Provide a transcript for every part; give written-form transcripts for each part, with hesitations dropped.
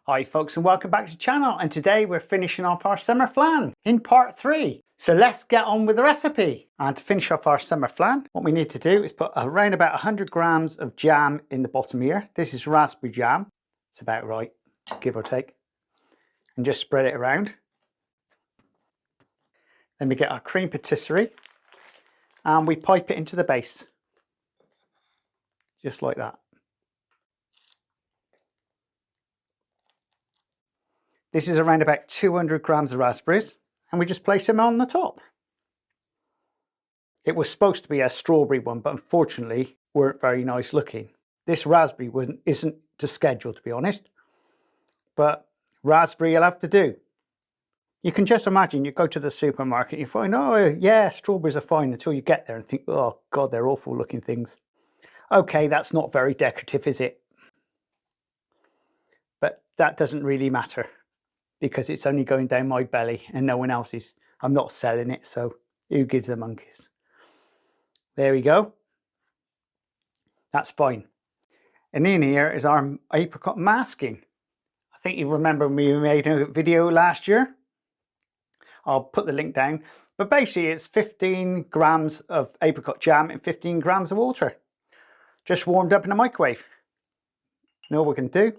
Hi folks, and welcome back to the channel, and today we're finishing off our summer flan in part 3. So let's get on with the recipe. And to finish off our summer flan, what we need to do is put around about 100 grams of jam in the bottom here. This is raspberry jam. It's about right, give or take. And just spread it around. Then we get our Creme Patisserie and we pipe it into the base. Just like that. This is around about 200 grams of raspberries, and we just place them on the top. It was supposed to be a strawberry one, but unfortunately weren't very nice looking. This raspberry one isn't to schedule, to be honest, but raspberry you'll have to do. You can just imagine you go to the supermarket, you find, oh yeah, strawberries are fine, until you get there and think, oh God, they're awful looking things. Okay, that's not very decorative, is it? But that doesn't really matter, because it's only going down my belly and no one else's. I'm not selling it, so who gives a monkeys? There we go. That's fine. And in here is our apricot masking. I think you remember we made a video last year. I'll put the link down. But basically it's 15 grams of apricot jam and 15 grams of water. Just warmed up in the microwave. And all we can do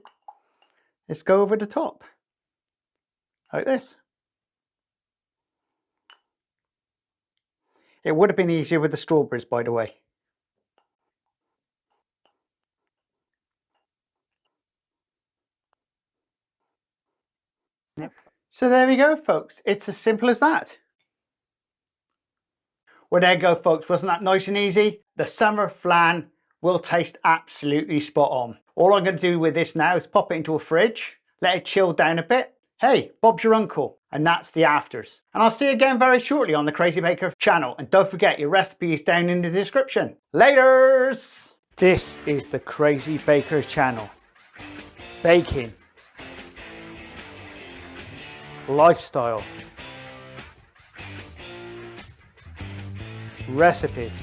is go over the top. Like this. It would have been easier with the strawberries, by the way. Yep. So there we go, folks. It's as simple as that. Well, there you go, folks. Wasn't that nice and easy? The summer flan will taste absolutely spot on. All I'm going to do with this now is pop it into a fridge, let it chill down a bit. Hey, Bob's your uncle, and that's the afters. And I'll see you again very shortly on the Crazy Baker channel. And don't forget, your recipe is down in the description. Laters! This is the Crazy Baker channel. Baking. Lifestyle. Recipes.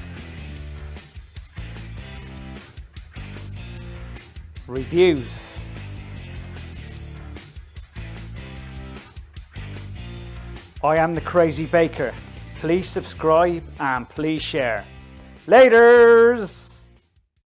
Reviews. I am the Crazy Baker. Please subscribe and please share. Laters!